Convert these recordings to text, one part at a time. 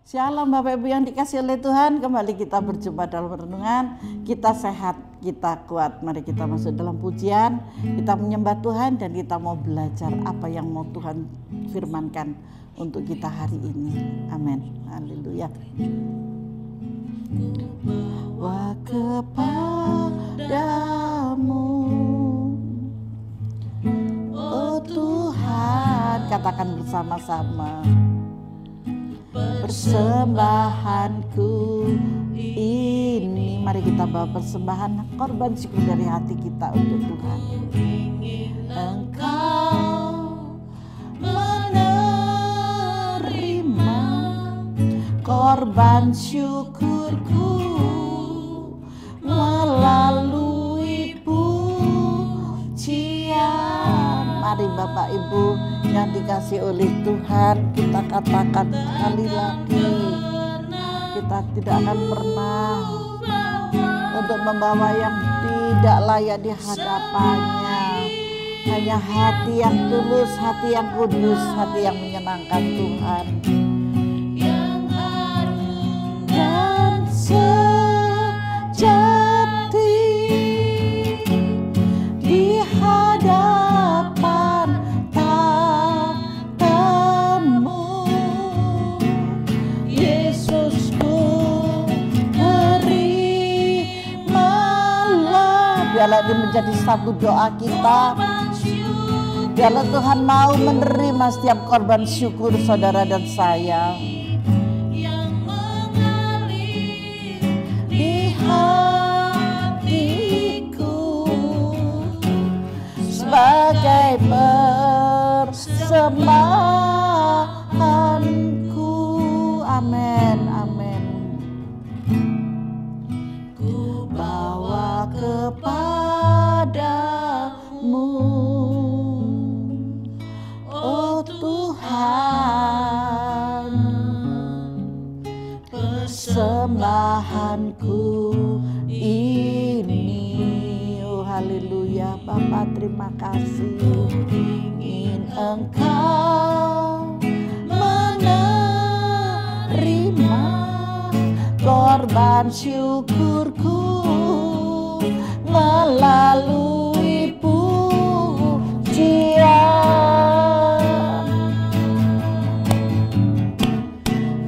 Shalom Bapak Ibu yang dikasih oleh Tuhan, kembali kita berjumpa dalam renungan. Kita sehat, kita kuat. Mari kita masuk dalam pujian, kita menyembah Tuhan dan kita mau belajar apa yang mau Tuhan firmankan untuk kita hari ini. Amin. Haleluya. Bawa kepadamu, oh Tuhan, katakan bersama-sama. Persembahanku ini, mari kita bawa persembahan korban syukur dari hati kita untuk Tuhan. Engkau menerima korban syukurku melalui pujian. Mari Bapak Ibu yang dikasih oleh Tuhan, kita katakan sekali lagi, kita tidak akan pernah untuk membawa yang tidak layak di hadapannya. Hanya hati yang tulus, hati yang kudus, hati yang menyenangkan Tuhan. Dan sejati di hadapan tamu, Yesusku terimalah. Biarlah ini menjadi satu doa kita. Biarlah Tuhan mau menerima setiap korban syukur saudara dan saya. Di hatiku sebagai persembahanku. Amin, amin. Ku bawa kepadamu, oh Tuhan, persembahanku ini. Oh haleluya, Bapa terima kasih. Ingin Engkau menerima korban syukurku melalui pujian.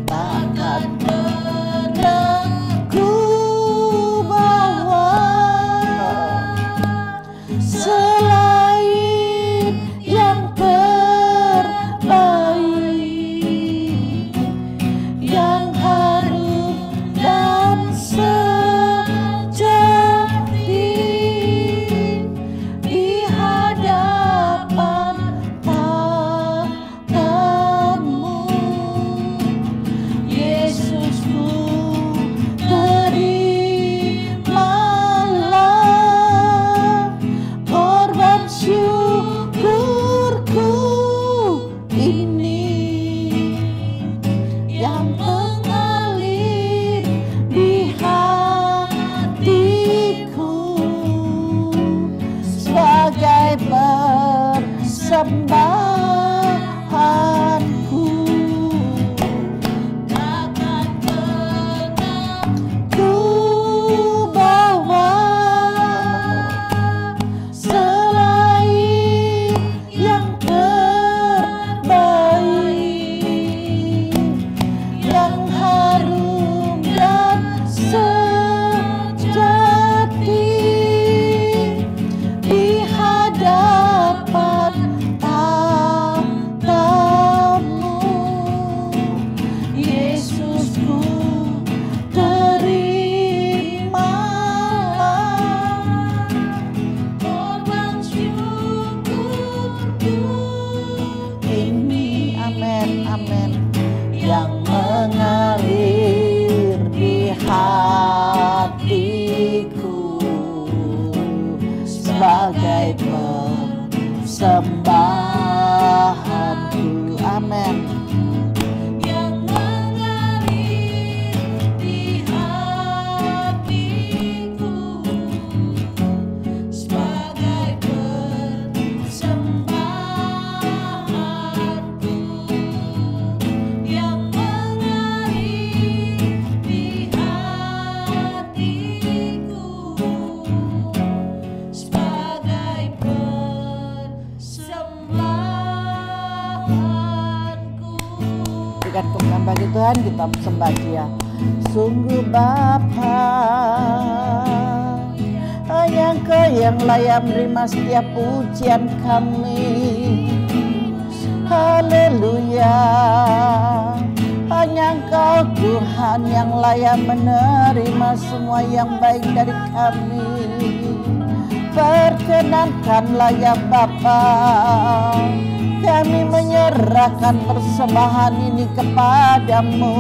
Takkan pernah ku bawa selain yang terbaik, yang harum dan sejati di hadapan tamu. Yesusku terimalah korban syukurku ini yang mengalir di hatiku sebagai persembahanku. Takkan pernah ku bawa selain yang terbaik, yang harum dan sejati di hadapan tamu. Yesusku terimalah korban syukurku ini. Amin, amin. Yang mengalir di hatiku sebagai persembahanku. Amin. Yang mengalir di hatiku sebagai persembahanku. Yang mengalir berikan kemenangan bagi Tuhan, kita sembah Dia. Sungguh Bapa, hanya Engkau yang layak menerima setiap pujian kami. Haleluya, hanya Engkau Tuhan yang layak menerima semua yang baik dari kami. Perkenankanlah ya Bapa, kami menyerahkan persembahan ini kepadamu.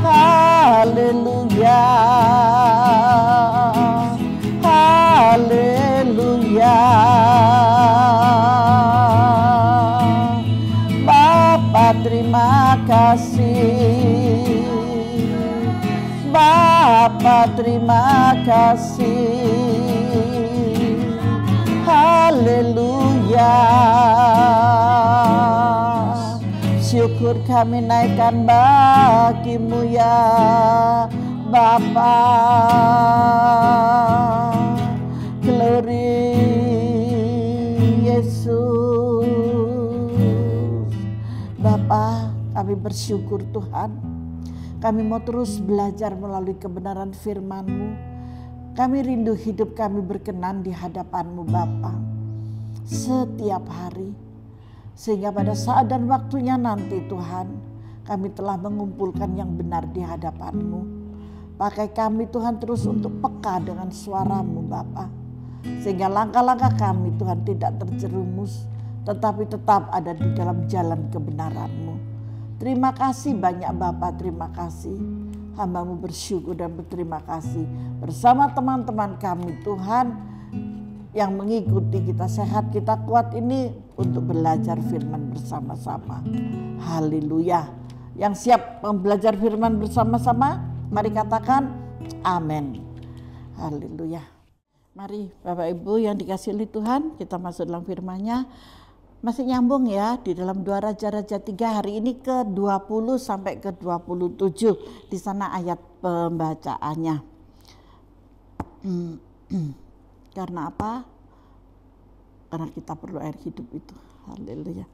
Haleluya, haleluya. Bapa terima kasih, Bapa terima kasih. Haleluya, syukur kami naikkan bagimu ya Bapa. Glory Yesus. Bapa, kami bersyukur Tuhan, kami mau terus belajar melalui kebenaran firman-Mu. Kami rindu hidup kami berkenan di hadapan-Mu Bapa setiap hari. Sehingga pada saat dan waktunya nanti Tuhan, kami telah mengumpulkan yang benar di hadapan-Mu. Pakai kami Tuhan terus untuk peka dengan suara-Mu Bapa. Sehingga langkah-langkah kami Tuhan tidak terjerumus, tetapi tetap ada di dalam jalan kebenaran-Mu. Terima kasih banyak Bapa, terima kasih. Hamba-Mu bersyukur dan berterima kasih bersama teman-teman kami Tuhan yang mengikuti kita sehat, kita kuat ini untuk belajar firman bersama-sama. Haleluya. Yang siap belajar firman bersama-sama, mari katakan amin. Haleluya. Mari Bapak Ibu yang dikasihi oleh Tuhan, kita masuk dalam firman-Nya. Masih nyambung ya di dalam 2 Raja-Raja 3 hari ini ke 20 sampai ke 27. Di sana ayat pembacaannya. Karena apa? Karena kita perlu air hidup itu. Haleluya.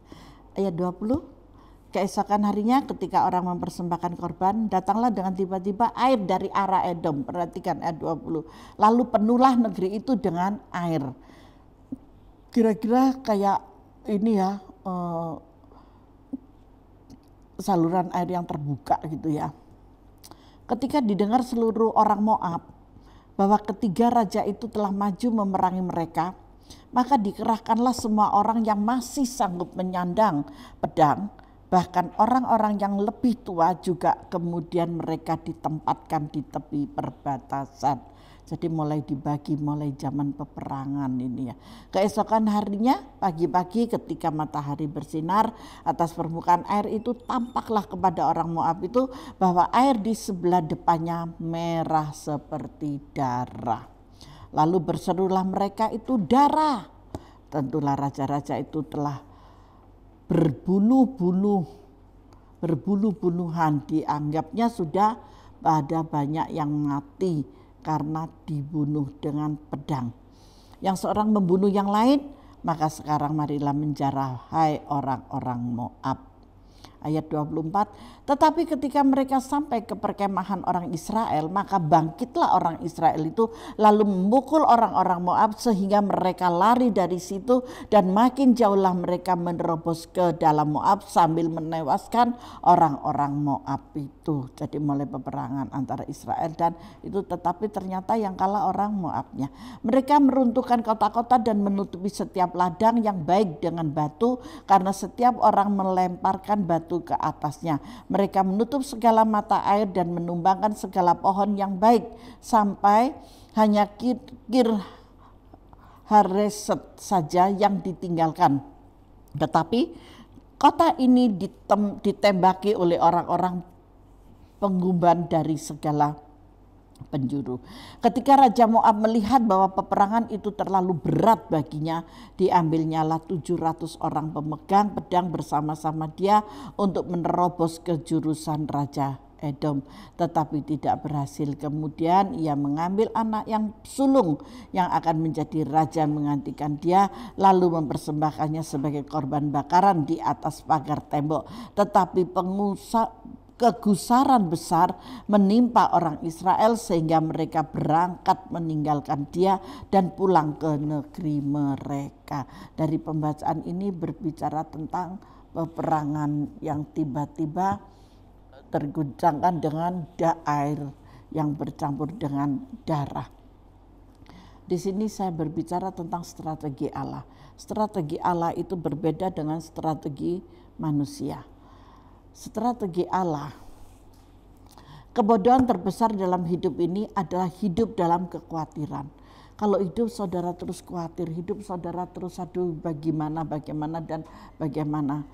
Ayat 20. Keesokan harinya ketika orang mempersembahkan korban, datanglah dengan tiba-tiba air dari arah Edom. Perhatikan ayat 20. Lalu penuhlah negeri itu dengan air. Kira-kira kayak ini ya, saluran air yang terbuka gitu ya. Ketika didengar seluruh orang Moab bahwa ketiga raja itu telah maju memerangi mereka, maka dikerahkanlah semua orang yang masih sanggup menyandang pedang, bahkan orang-orang yang lebih tua juga kemudian mereka ditempatkan di tepi perbatasan. Jadi mulai dibagi mulai zaman peperangan ini ya. Keesokan harinya pagi-pagi ketika matahari bersinar atas permukaan air itu, tampaklah kepada orang Moab itu bahwa air di sebelah depannya merah seperti darah. Lalu berserulah mereka itu darah. Tentulah raja-raja itu telah berbunuh-bunuhan, dianggapnya sudah ada banyak yang mati karena dibunuh dengan pedang. Yang seorang membunuh yang lain, maka sekarang marilah menjarah hai orang-orang Moab. Ayat 24, tetapi ketika mereka sampai ke perkemahan orang Israel, maka bangkitlah orang Israel itu lalu memukul orang-orang Moab sehingga mereka lari dari situ, dan makin jauhlah mereka menerobos ke dalam Moab sambil menewaskan orang-orang Moab itu. Jadi mulai peperangan antara Israel dan itu, tetapi ternyata yang kalah orang Moabnya. Mereka meruntuhkan kota-kota dan menutupi setiap ladang yang baik dengan batu, karena setiap orang melemparkan batu ke atasnya. Mereka menutup segala mata air dan menumbangkan segala pohon yang baik, sampai hanya Kir Hareset saja yang ditinggalkan. Tetapi kota ini ditembaki oleh orang-orang penggumban dari segala penjuru. Ketika Raja Moab melihat bahwa peperangan itu terlalu berat baginya, diambilnyalah 700 orang pemegang pedang bersama-sama dia untuk menerobos ke jurusan Raja Edom, tetapi tidak berhasil. Kemudian ia mengambil anak yang sulung yang akan menjadi raja menggantikan dia, lalu mempersembahkannya sebagai korban bakaran di atas pagar tembok. Tetapi kegusaran besar menimpa orang Israel sehingga mereka berangkat meninggalkan dia dan pulang ke negeri mereka. Dari pembacaan ini berbicara tentang peperangan yang tiba-tiba terguncangkan dengan air yang bercampur dengan darah. Di sini saya berbicara tentang strategi Allah. Strategi Allah itu berbeda dengan strategi manusia. Strategi Allah, kebodohan terbesar dalam hidup ini adalah hidup dalam kekhawatiran. Kalau hidup saudara terus khawatir, hidup saudara terus aduh bagaimana dan bagaimana.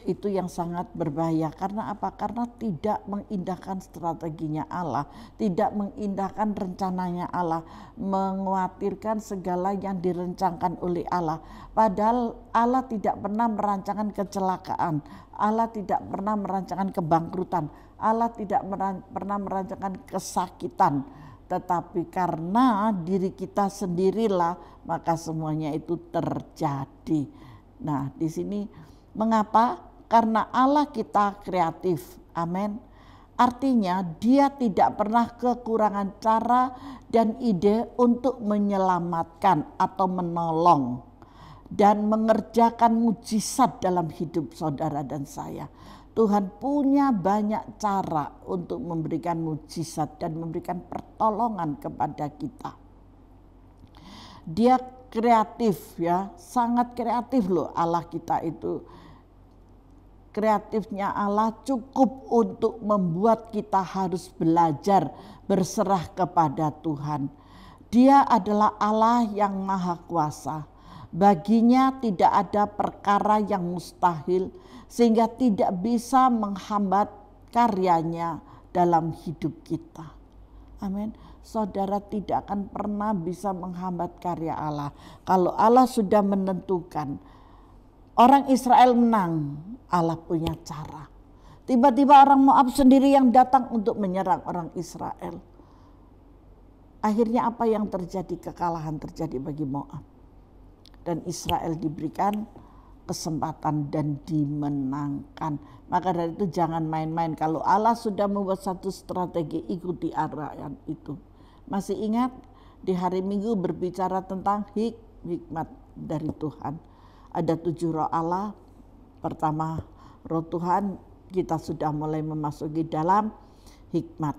Itu yang sangat berbahaya. Karena apa? Karena tidak mengindahkan strateginya Allah, tidak mengindahkan rencananya Allah, mengkhawatirkan segala yang direncanakan oleh Allah. Padahal Allah tidak pernah merancangkan kecelakaan, Allah tidak pernah merancangkan kebangkrutan, Allah tidak pernah merancangkan kesakitan. Tetapi karena diri kita sendirilah maka semuanya itu terjadi. Nah, di sini mengapa? Karena Allah kita kreatif, amin. Artinya dia tidak pernah kekurangan cara dan ide untuk menyelamatkan atau menolong dan mengerjakan mujizat dalam hidup saudara dan saya. Tuhan punya banyak cara untuk memberikan mujizat dan memberikan pertolongan kepada kita. Dia kreatif ya, sangat kreatif loh Allah kita itu. Kreatifnya Allah cukup untuk membuat kita harus belajar berserah kepada Tuhan. Dia adalah Allah yang maha kuasa. Baginya tidak ada perkara yang mustahil sehingga tidak bisa menghambat karyanya dalam hidup kita. Amin. Saudara tidak akan pernah bisa menghambat karya Allah. Kalau Allah sudah menentukan orang Israel menang, Allah punya cara. Tiba-tiba orang Moab sendiri yang datang untuk menyerang orang Israel. Akhirnya apa yang terjadi? Kekalahan terjadi bagi Moab. Dan Israel diberikan kesempatan dan dimenangkan. Maka dari itu jangan main-main. Kalau Allah sudah membuat satu strategi, ikuti arahan itu. Masih ingat di hari Minggu berbicara tentang hikmat dari Tuhan. Ada 7 roh Allah. Pertama roh Tuhan, kita sudah mulai memasuki dalam hikmat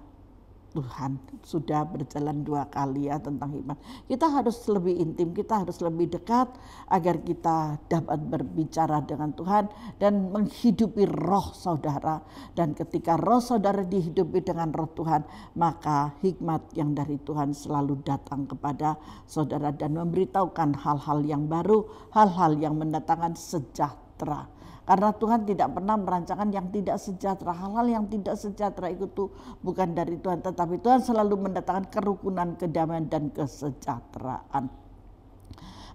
Tuhan. Sudah berjalan 2 kali ya tentang hikmat. Kita harus lebih intim, kita harus lebih dekat agar kita dapat berbicara dengan Tuhan dan menghidupi roh saudara. Dan ketika roh saudara dihidupi dengan roh Tuhan, maka hikmat yang dari Tuhan selalu datang kepada saudara dan memberitahukan hal-hal yang baru, hal-hal yang mendatangkan sejahtera. Karena Tuhan tidak pernah merancangkan yang tidak sejahtera. Hal-hal yang tidak sejahtera itu tuh bukan dari Tuhan. Tetapi Tuhan selalu mendatangkan kerukunan, kedamaian, dan kesejahteraan.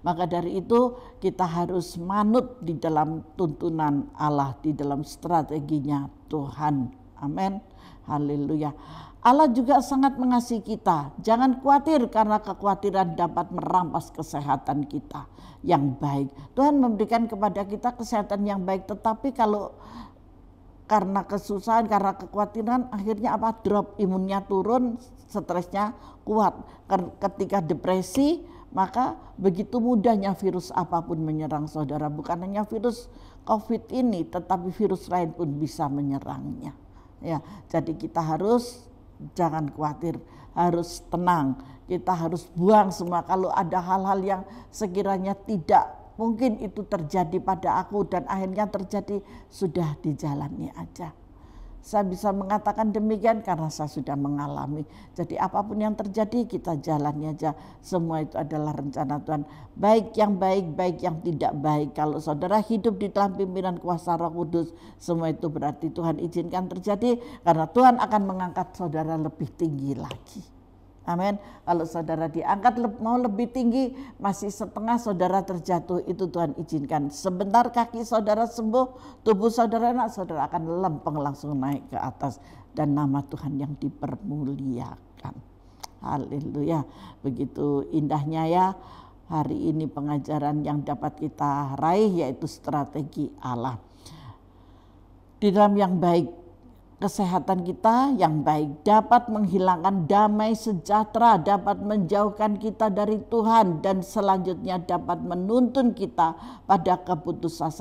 Maka dari itu kita harus manut di dalam tuntunan Allah, di dalam strateginya Tuhan. Amin. Haleluya. Allah juga sangat mengasihi kita. Jangan khawatir karena kekhawatiran dapat merampas kesehatan kita yang baik. Tuhan memberikan kepada kita kesehatan yang baik, tetapi kalau karena kesusahan, karena kekhawatiran, akhirnya apa? Drop, imunnya turun, stresnya kuat. Ketika depresi, maka begitu mudahnya virus apapun menyerang saudara. Bukan hanya virus COVID ini, tetapi virus lain pun bisa menyerangnya. Ya, jadi kita harus jangan khawatir, harus tenang. Kita harus buang semua kalau ada hal-hal yang sekiranya tidak mungkin itu terjadi pada aku dan akhirnya terjadi, sudah dijalani aja. Saya bisa mengatakan demikian karena saya sudah mengalami. Jadi apapun yang terjadi kita jalani aja. Semua itu adalah rencana Tuhan. Baik yang baik, baik yang tidak baik. Kalau saudara hidup di dalam pimpinan kuasa Roh Kudus, semua itu berarti Tuhan izinkan terjadi. Karena Tuhan akan mengangkat saudara lebih tinggi lagi. Amin. Kalau saudara diangkat mau lebih tinggi, masih setengah saudara terjatuh, itu Tuhan izinkan. Sebentar kaki saudara sembuh, tubuh saudara enak, saudara akan lempeng langsung naik ke atas. dan nama Tuhan yang dipermuliakan. Haleluya. Begitu indahnya ya hari ini pengajaran yang dapat kita raih, yaitu strategi Allah. Di dalam yang baik, kesehatan kita yang baik dapat menghilangkan damai sejahtera, dapat menjauhkan kita dari Tuhan, dan selanjutnya dapat menuntun kita pada keputusan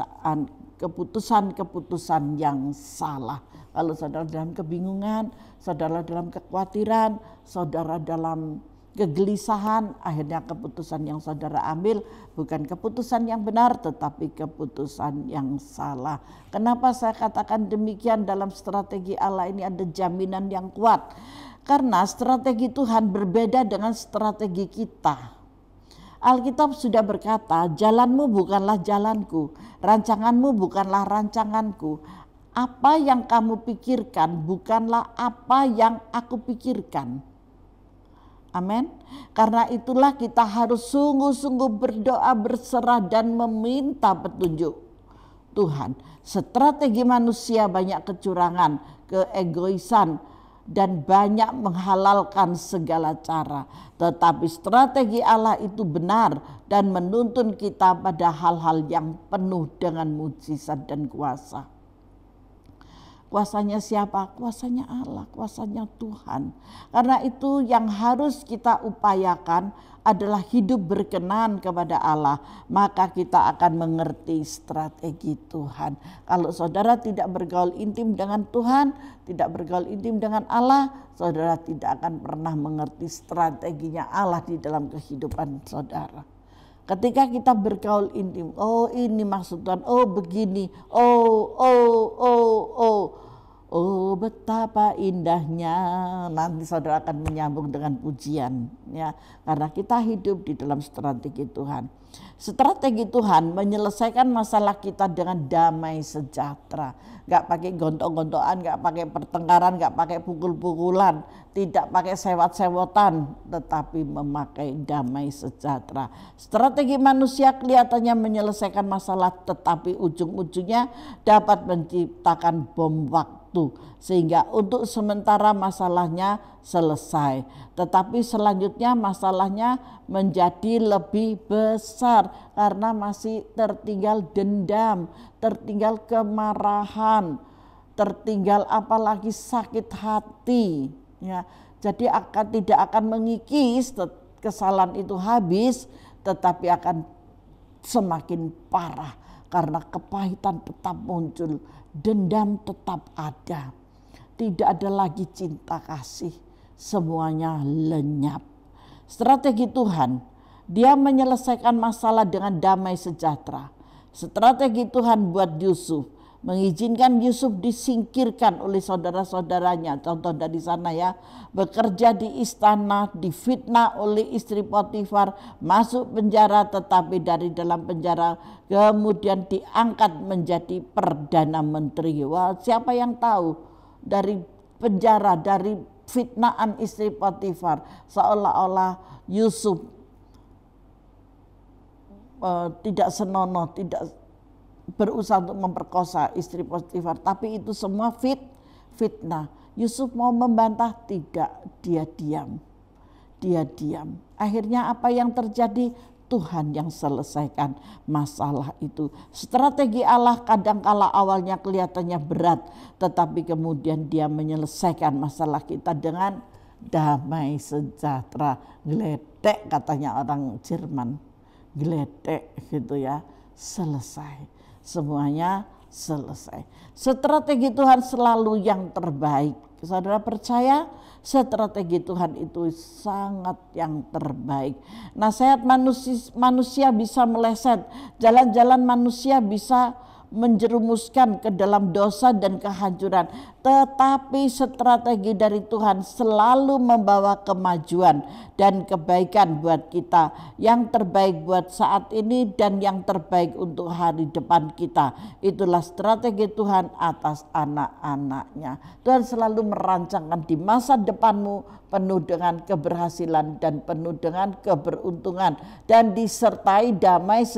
yang salah. Kalau saudara dalam kebingungan, saudara dalam kekhawatiran, saudara dalam kegelisahan, akhirnya keputusan yang saudara ambil bukan keputusan yang benar, tetapi keputusan yang salah. Kenapa saya katakan demikian? Dalam strategi Allah ini ada jaminan yang kuat, karena strategi Tuhan berbeda dengan strategi kita. Alkitab sudah berkata, jalanmu bukanlah jalanku, rancanganmu bukanlah rancanganku. Apa yang kamu pikirkan bukanlah apa yang aku pikirkan. Amin. Karena itulah kita harus sungguh-sungguh berdoa, berserah dan meminta petunjuk Tuhan. Strategi manusia banyak kecurangan, keegoisan, dan banyak menghalalkan segala cara. Tetapi strategi Allah itu benar dan menuntun kita pada hal-hal yang penuh dengan mujizat dan kuasa. Kuasanya siapa? Kuasanya Allah, kuasanya Tuhan. Karena itu yang harus kita upayakan adalah hidup berkenan kepada Allah. Maka kita akan mengerti strategi Tuhan. Kalau saudara tidak bergaul intim dengan Tuhan, tidak bergaul intim dengan Allah, saudara tidak akan pernah mengerti strateginya Allah di dalam kehidupan saudara. Ketika kita bergaul intim, oh ini maksud Tuhan, oh begini, oh betapa indahnya. Nanti saudara akan menyambung dengan pujian ya, karena kita hidup di dalam strategi Tuhan. Strategi Tuhan menyelesaikan masalah kita dengan damai sejahtera. Gak pakai gontok-gontokan, gak pakai pertengkaran, gak pakai pukul-pukulan, tidak pakai sewot-sewotan, tetapi memakai damai sejahtera. Strategi manusia kelihatannya menyelesaikan masalah, tetapi ujung-ujungnya dapat menciptakan bom waktu, sehingga untuk sementara masalahnya selesai, tetapi selanjutnya masalahnya menjadi lebih besar karena masih tertinggal dendam, tertinggal kemarahan, tertinggal apalagi sakit hati ya. Jadi tidak akan mengikis kesalahan itu habis, tetapi akan semakin parah karena kepahitan tetap muncul, dendam tetap ada, tidak ada lagi cinta kasih, semuanya lenyap. Strategi Tuhan, Dia menyelesaikan masalah dengan damai sejahtera. Strategi Tuhan buat Yusuf, mengizinkan Yusuf disingkirkan oleh saudara-saudaranya. Contoh dari sana ya, bekerja di istana, difitnah oleh istri Potifar, masuk penjara, tetapi dari dalam penjara kemudian diangkat menjadi Perdana Menteri. Wah, siapa yang tahu dari penjara, dari fitnaan istri Potifar, seolah-olah Yusuf tidak senonoh, tidak berusaha untuk memperkosa istri Potifar, tapi itu semua fitnah. Yusuf mau membantah, tidak, dia diam. Akhirnya apa yang terjadi? Tuhan yang selesaikan masalah itu. Strategi Allah kadangkala awalnya kelihatannya berat, tetapi kemudian Dia menyelesaikan masalah kita dengan damai sejahtera. Gledek katanya orang Jerman. Gledek gitu ya, selesai, semuanya selesai. Strategi Tuhan selalu yang terbaik. Saudara percaya strategi Tuhan itu sangat yang terbaik. Nasihat manusia bisa meleset, jalan-jalan manusia bisa menjerumuskan ke dalam dosa dan kehancuran, tetapi strategi dari Tuhan selalu membawa kemajuan dan kebaikan buat kita, yang terbaik buat saat ini dan yang terbaik untuk hari depan kita. Itulah strategi Tuhan atas anak-anaknya. Tuhan selalu merancangkan di masa depanmu penuh dengan keberhasilan dan penuh dengan keberuntungan dan disertai damai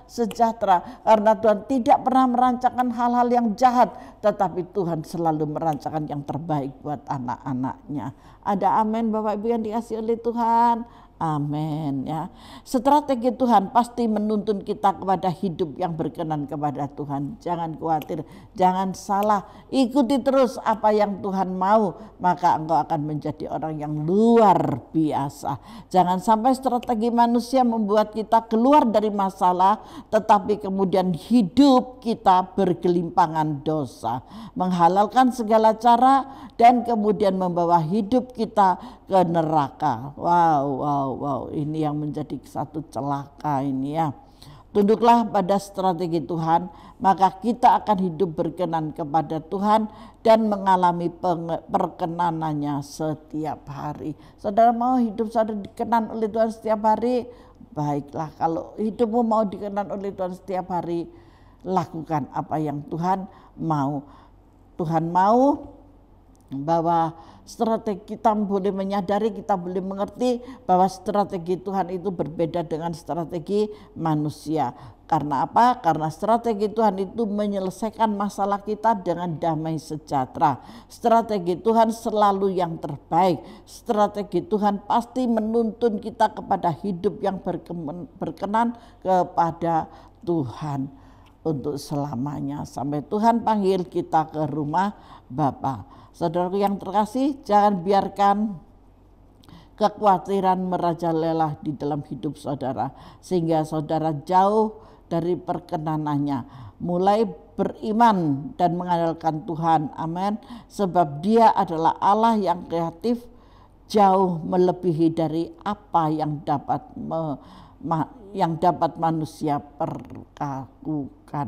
sejahtera, karena Tuhan tidak pernah merancangkan hal-hal yang jahat, tetapi Tuhan selalu selalu merancangkan yang terbaik buat anak-anaknya. Ada amin Bapak Ibu yang dikasihi oleh Tuhan. Amin ya. Strategi Tuhan pasti menuntun kita kepada hidup yang berkenan kepada Tuhan. Jangan khawatir, jangan salah. Ikuti terus apa yang Tuhan mau, maka engkau akan menjadi orang yang luar biasa. Jangan sampai strategi manusia membuat kita keluar dari masalah, tetapi kemudian hidup kita bergelimpangan dosa, menghalalkan segala cara, dan kemudian membawa hidup kita ke neraka. Wow, ini yang menjadi satu celaka ini ya. Tunduklah pada strategi Tuhan, maka kita akan hidup berkenan kepada Tuhan dan mengalami perkenanannya setiap hari. Saudara mau hidup saudara dikenan oleh Tuhan setiap hari? Baiklah, kalau hidupmu mau dikenan oleh Tuhan setiap hari, lakukan apa yang Tuhan mau. Tuhan mau bahwa strategi kita boleh menyadari, kita boleh mengerti bahwa strategi Tuhan itu berbeda dengan strategi manusia. Karena apa? Karena strategi Tuhan itu menyelesaikan masalah kita dengan damai sejahtera. Strategi Tuhan selalu yang terbaik. Strategi Tuhan pasti menuntun kita kepada hidup yang berkenan kepada Tuhan untuk selamanya, sampai Tuhan panggil kita ke rumah Bapa. Saudaraku yang terkasih, jangan biarkan kekhawatiran merajalela di dalam hidup saudara, sehingga saudara jauh dari perkenanannya. Mulai beriman dan mengandalkan Tuhan, amin. Sebab Dia adalah Allah yang kreatif, jauh melebihi dari apa yang dapat manusia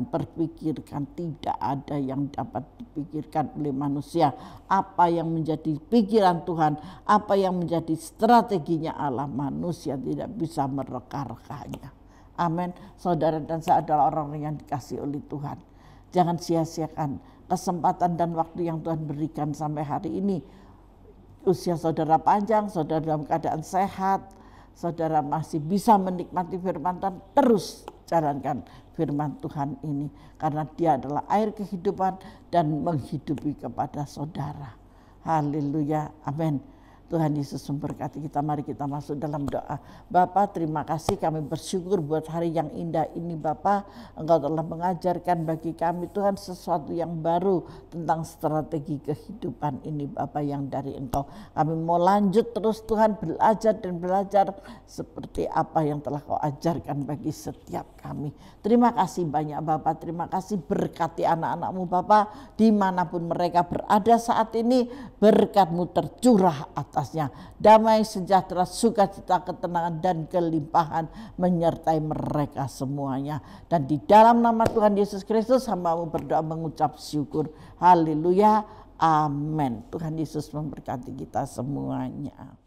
berpikirkan. Tidak ada yang dapat dipikirkan oleh manusia. Apa yang menjadi pikiran Tuhan, apa yang menjadi strateginya Allah, manusia tidak bisa mereka-rekanya. Amin. Saudara dan saya adalah orang yang dikasihi oleh Tuhan. Jangan sia-siakan kesempatan dan waktu yang Tuhan berikan sampai hari ini. Usia saudara panjang, saudara dalam keadaan sehat, saudara masih bisa menikmati firman Tuhan, terus jalankan firman Tuhan ini. Karena Dia adalah air kehidupan dan menghidupi kepada saudara. Haleluya, amin. Tuhan Yesus memberkati kita. Mari kita masuk dalam doa. Bapa, terima kasih, kami bersyukur buat hari yang indah ini Bapa. Engkau telah mengajarkan bagi kami Tuhan sesuatu yang baru tentang strategi kehidupan ini Bapa, yang dari Engkau. Kami mau lanjut terus Tuhan, belajar dan belajar seperti apa yang telah Kau ajarkan bagi setiap kami. Terima kasih banyak Bapa. Terima kasih, berkati anak-anak-Mu Bapa, dimanapun mereka berada saat ini. Berkat-Mu tercurah atasnya. Damai, sejahtera, sukacita, ketenangan, dan kelimpahan menyertai mereka semuanya. Dan di dalam nama Tuhan Yesus Kristus, hamba-Mu berdoa mengucap syukur. Haleluya, amin. Tuhan Yesus memberkati kita semuanya.